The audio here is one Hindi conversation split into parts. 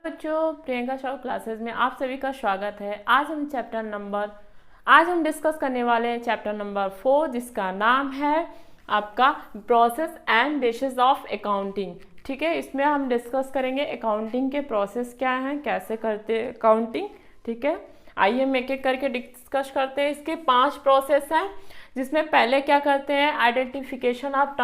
बच्चों, प्रियंका शाह क्लासेस में आप सभी का स्वागत है। आज हम डिस्कस करने वाले हैं चैप्टर नंबर 4, जिसका नाम है आपका process and bases of accounting. ठीक है, इसमें हम डिस्कस करेंगे अकाउंटिंग के प्रोसेस क्या हैं, कैसे करते हैं अकाउंटिंग। ठीक है, आइए हम एक एक करके डिस्कस करते हैं। इसके 5 प्रोसेस हैं, जिसमें पहले क्या करते हैं, आइडेंटिफिकेशन ऑफ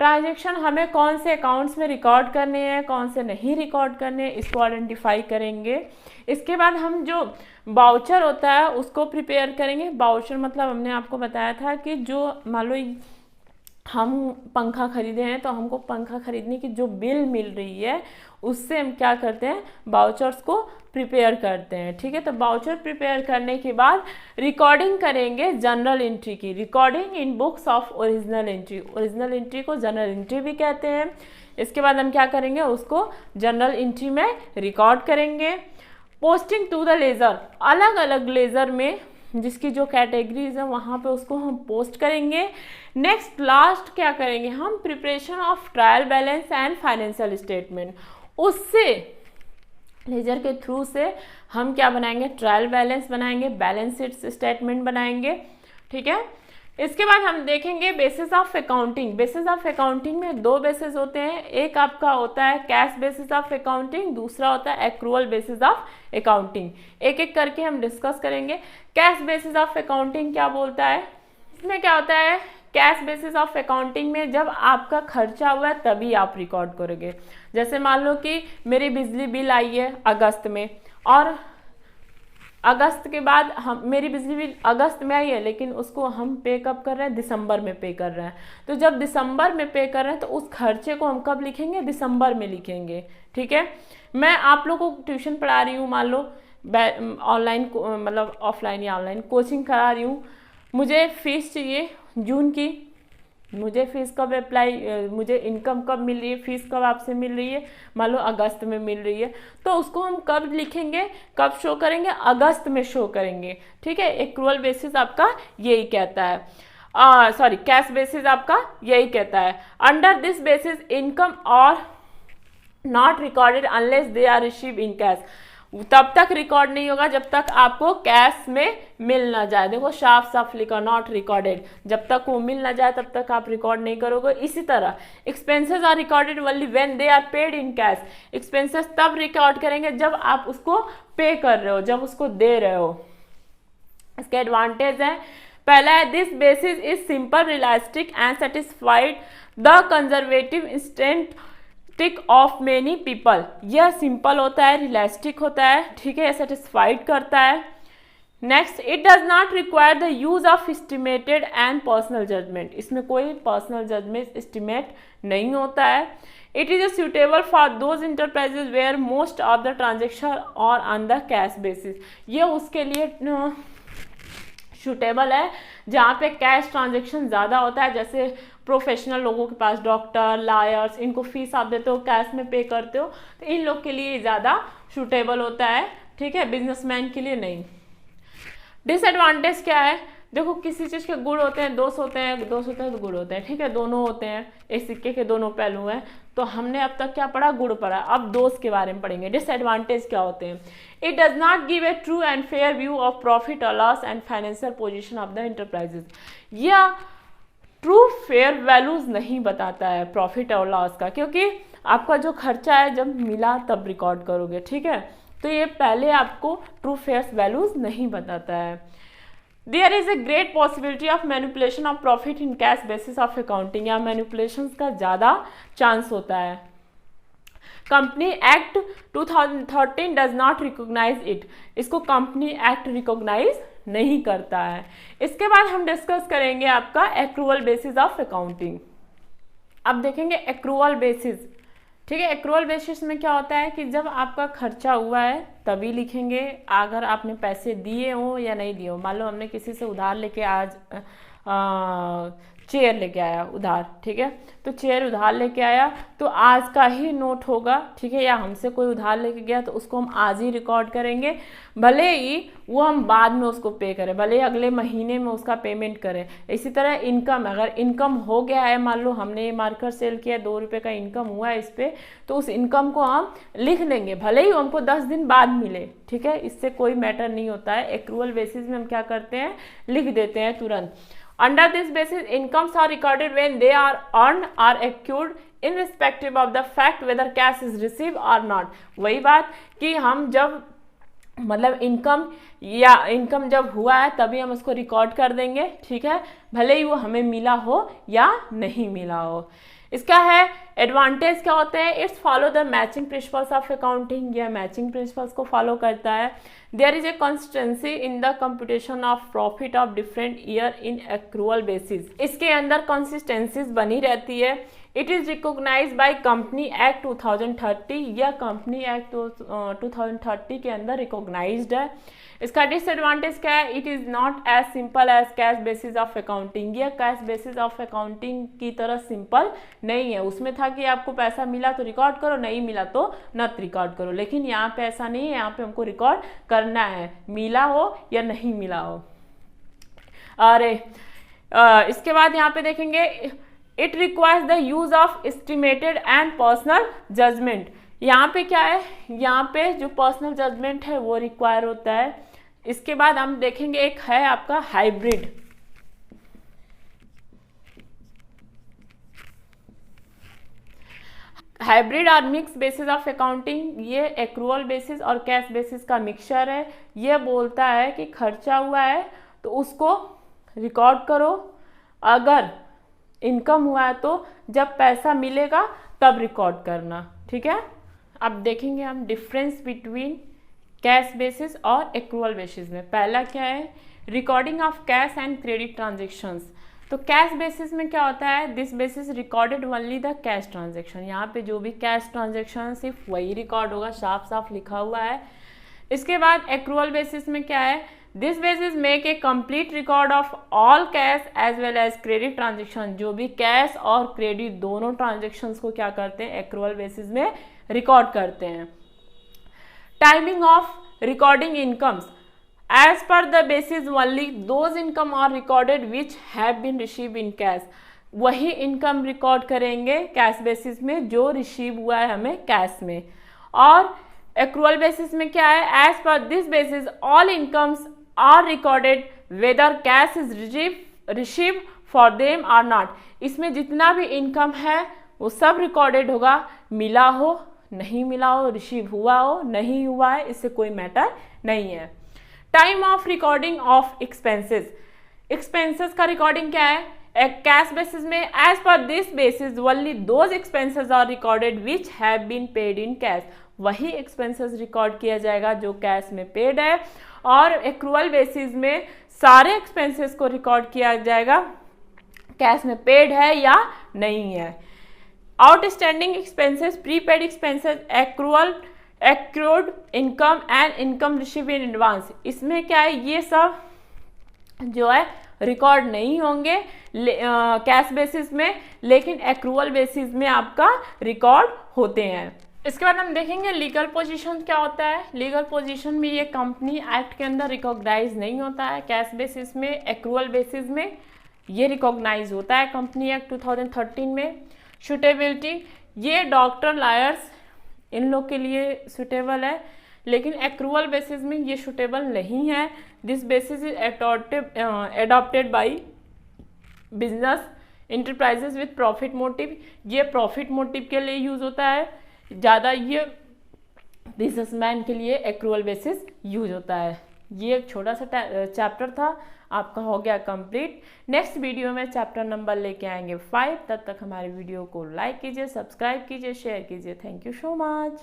ट्रांजेक्शन हमें कौन से अकाउंट्स में रिकॉर्ड करने हैं, कौन से नहीं रिकॉर्ड करने हैं, इसको आइडेंटिफाई करेंगे। इसके बाद हम जो बाउचर होता है उसको प्रिपेयर करेंगे। बाउचर मतलब हमने आपको बताया था कि जो मान लो हम पंखा खरीदे हैं तो हमको पंखा खरीदने की जो बिल मिल रही है उससे हम क्या करते हैं, बाउचर्स को प्रिपेयर करते हैं। ठीक है, तो बाउचर प्रिपेयर करने के बाद रिकॉर्डिंग करेंगे जनरल एंट्री की। Recording in books of original entry को जनरल एंट्री भी कहते हैं। इसके बाद हम क्या करेंगे, उसको जनरल एंट्री में रिकॉर्ड करेंगे। पोस्टिंग टू द लेजर, अलग अलग लेजर में जिसकी जो कैटेगरीज है वहाँ पे उसको हम पोस्ट करेंगे। नेक्स्ट लास्ट क्या करेंगे हम, preparation of trial balance and financial statement. उससे लेजर के थ्रू से हम क्या बनाएंगे, ट्रायल बैलेंस बनाएंगे, बैलेंस शीट स्टेटमेंट बनाएंगे। ठीक है, इसके बाद हम देखेंगे basis of accounting. Basis of accounting में 2 बेसिस होते हैं, एक आपका होता है कैश बेसिस ऑफ अकाउंटिंग, दूसरा होता है एक्रूअल बेसिस ऑफ अकाउंटिंग। एक एक करके हम डिस्कस करेंगे। कैश बेसिस ऑफ अकाउंटिंग क्या बोलता है, इसमें क्या होता है, कैश बेसिस ऑफ अकाउंटिंग में जब आपका खर्चा हुआ है तभी आप रिकॉर्ड करोगे। जैसे मान लो कि मेरी बिजली बिल आई है अगस्त में, और अगस्त के बाद हम मेरी बिजली बिल अगस्त में आई है, लेकिन उसको हम पे कब कर रहे हैं, दिसंबर में पे कर रहे हैं। तो जब दिसंबर में पे कर रहे हैं तो उस खर्चे को हम कब लिखेंगे, दिसंबर में लिखेंगे। ठीक है, मैं आप लोगों को ट्यूशन पढ़ा रही हूँ, मान लो ऑनलाइन मतलब ऑफलाइन या ऑनलाइन कोचिंग करा रही हूँ, मुझे फीस चाहिए जून की, मुझे फीस कब मुझे इनकम कब मिल रही है, फीस कब आपसे मिल रही है, मान लो अगस्त में मिल रही है, तो उसको हम कब लिखेंगे, कब शो करेंगे, अगस्त में शो करेंगे। ठीक है, एक्रूअल बेसिस आपका यही कहता है, कैश बेसिस आपका यही कहता है। अंडर दिस बेसिस इनकम और not recorded unless they are receive in cash. तब तक रिकॉर्ड नहीं होगा जब तक आपको कैश में मिल ना जाए। देखो साफ साफ लिखा, नॉट रिकॉर्डेड, जब तक वो मिल ना जाए तब तक आप रिकॉर्ड नहीं करोगे। इसी तरह expenses are recorded only when they are paid in cash. Expenses तब रिकॉर्ड करेंगे जब आप उसको पे कर रहे हो, जब उसको दे रहे हो। इसके एडवांटेज है, पहला है this basis is simple, realistic and satisfied the conservative instant of many people. यह सिंपल होता है, रियलिस्टिक होता है, ठीक है, सेटिस्फाइड करता है। Next, it does not require the use of estimated and personal judgement. इसमें कोई पर्सनल जजमेंट एस्टिमेट नहीं होता है। It is suitable for those enterprises where most of the transaction are on the cash basis. ये उसके लिए सूटेबल है जहाँ पे कैश ट्रांजेक्शन ज़्यादा होता है, जैसे प्रोफेशनल लोगों के पास, डॉक्टर, लॉयर्स, इनको फीस आप देते हो, कैश में पे करते हो, तो इन लोग के लिए ज़्यादा सूटेबल होता है। ठीक है, बिजनेसमैन के लिए नहीं। डिसएडवांटेज क्या है, देखो किसी चीज़ के गुण होते हैं, दोष होते हैं, दोष होते हैं तो गुण होते हैं। ठीक है, दोनों होते हैं, एक सिक्के के दोनों पहलू हैं। तो हमने अब तक क्या पढ़ा, गुण पढ़ा, अब दोष के बारे में पढ़ेंगे। डिसएडवांटेज क्या होते हैं, it does not give a true and fair view of profit और loss and financial position of the enterprises. यह ट्रू फेयर वैल्यूज नहीं बताता है प्रॉफिट और लॉस का, क्योंकि आपका जो खर्चा है जब मिला तब रिकॉर्ड करोगे। ठीक है, तो ये पहले आपको ट्रू फेयर वैल्यूज नहीं बताता है। There is a great possibility of manipulation of profit in cash basis of accounting. या मैनिपुलेशन का ज़्यादा चांस होता है। Company act 2013 does not recognise it. इसको कंपनी एक्ट रिकॉग्नाइज नहीं करता है। इसके बाद हम डिस्कस करेंगे आपका एक्रूअल बेसिस ऑफ अकाउंटिंग। अब देखेंगे एक्रूअल बेसिस। ठीक है, एक्रूअल बेसिस में क्या होता है कि जब आपका खर्चा हुआ है तभी लिखेंगे, अगर आपने पैसे दिए हो या नहीं दिए हो। मान लो हमने किसी से उधार लेके आज चेयर लेके आया उधार, ठीक है, तो चेयर उधार लेके आया तो आज का ही नोट होगा, ठीक है, या हमसे कोई उधार लेके गया तो उसको हम आज ही रिकॉर्ड करेंगे, भले ही वो हम बाद में उसको पे करें, भले ही अगले महीने में उसका पेमेंट करें। इसी तरह इनकम, अगर इनकम हो गया है, मान लो हमने ये मार्कर सेल किया, 2 रुपये का इनकम हुआ है इस पर, तो उस इनकम को हम लिख देंगे, भले ही हमको 10 दिन बाद मिले, ठीक है, इससे कोई मैटर नहीं होता है। एक्रूअल बेसिस में हम क्या करते हैं, लिख देते हैं तुरंत। Under this basis, incomes are recorded when they are earned or accrued irrespective of the fact whether cash is received or not। वही बात कि हम जब मतलब इनकम जब हुआ है तभी हम उसको रिकॉर्ड कर देंगे, ठीक है, भले ही वो हमें मिला हो या नहीं मिला हो। इसका है एडवांटेज क्या होते हैं, it's follow the matching principles of accounting, यह मैचिंग प्रिंसिपल्स को फॉलो करता है। There is a consistency in the computation of profit of different year in accrual basis, इसके अंदर कंसिस्टेंसीज बनी रहती है। It is recognised by company act 2030, यह कंपनी एक्ट 2030 के अंदर रिकॉग्नाइज्ड है। इसका डिसएडवांटेज क्या है, it is not as simple as cash basis of accounting, यह कैश बेसिस ऑफ अकाउंटिंग की तरह सिंपल नहीं है। उसमें था कि आपको पैसा मिला तो रिकॉर्ड करो, नहीं मिला तो नॉट रिकॉर्ड करो, लेकिन यहाँ पे ऐसा नहीं है, यहाँ पे हमको रिकॉर्ड करना है, मिला हो या नहीं मिला हो। अरे इसके बाद यहाँ पे देखेंगे, it requires the use of estimated and personal judgement. यहाँ पे क्या है, यहाँ पे जो पर्सनल जजमेंट है वो रिक्वायर होता है। इसके बाद हम देखेंगे एक है आपका हाइब्रिड। हाइब्रिड और मिक्स बेसिस ऑफ अकाउंटिंग, ये एक्रूअल बेसिस और कैश बेसिस का मिक्सचर है। ये बोलता है कि खर्चा हुआ है तो उसको रिकॉर्ड करो, अगर इनकम हुआ है तो जब पैसा मिलेगा तब रिकॉर्ड करना, ठीक है। अब देखेंगे हम डिफरेंस बिटवीन कैश बेसिस और एक्रूअल बेसिस में। पहला क्या है, recording of cash and credit transactions. तो कैश बेसिस में क्या होता है, this basis recorded only the cash transaction, यहाँ पे जो भी कैश ट्रांजेक्शन सिर्फ वही रिकॉर्ड होगा, साफ साफ लिखा हुआ है। इसके बाद एक्रूअल बेसिस में क्या है, this basis make a complete record of all cash as well as credit transaction, जो भी कैश और क्रेडिट दोनों ट्रांजेक्शन्स को क्या करते हैं, एक्रूअल बेसिस में रिकॉर्ड करते हैं। Timing of recording incomes, as per the basis only those income are recorded which have been receive in cash, वही इनकम रिकॉर्ड करेंगे कैश बेसिस में जो रिसीव हुआ है हमें कैश में। और एक्रूअल बेसिस में क्या है, as per this basis all incomes are recorded whether cash is receive for them are not, इसमें जितना भी इनकम है वो सब रिकॉर्डेड होगा, मिला हो नहीं मिला हो, रिसीव हुआ हो नहीं हुआ है, इससे कोई मैटर नहीं है। Time of recording of expenses, expenses का रिकॉर्डिंग क्या है, एक कैश बेसिस में as per this basis only those expenses are recorded which have been paid in cash, वही एक्सपेंसेस रिकॉर्ड किया जाएगा जो कैश में पेड है। और एक्रूअल बेसिस में सारे एक्सपेंसेस को रिकॉर्ड किया जाएगा कैश में पेड है या नहीं है। Outstanding expenses, prepaid expenses, accrued income and income receive in advance, इसमें क्या है, ये सब जो है रिकॉर्ड नहीं होंगे कैश बेसिस में, लेकिन एक्रूअल बेसिस में आपका रिकॉर्ड होते हैं। इसके बाद हम देखेंगे लीगल पोजीशन क्या होता है। लीगल पोजीशन में ये कंपनी एक्ट के अंदर रिकॉग्नाइज नहीं होता है, कैश बेसिस में, एक्रूअल बेसिस में ये रिकॉग्नाइज होता है कंपनी एक्ट 2013 में। सुटेबिलिटी, ये डॉक्टर, लायर्स, इन लोग के लिए सुटेबल है, लेकिन एक्रूअल बेसिस में ये सुटेबल नहीं है। This basis is adopted by business enterprises with profit motive, ये प्रॉफिट मोटिव के लिए यूज होता है ज़्यादा, ये बिजनेसमैन के लिए एक्रूअल बेसिस यूज होता है। ये एक छोटा सा चैप्टर था, आपका हो गया कंप्लीट। नेक्स्ट वीडियो में चैप्टर नंबर लेके आएंगे 5। तब तक हमारे वीडियो को लाइक कीजिए, सब्सक्राइब कीजिए, शेयर कीजिए। Thank you so much.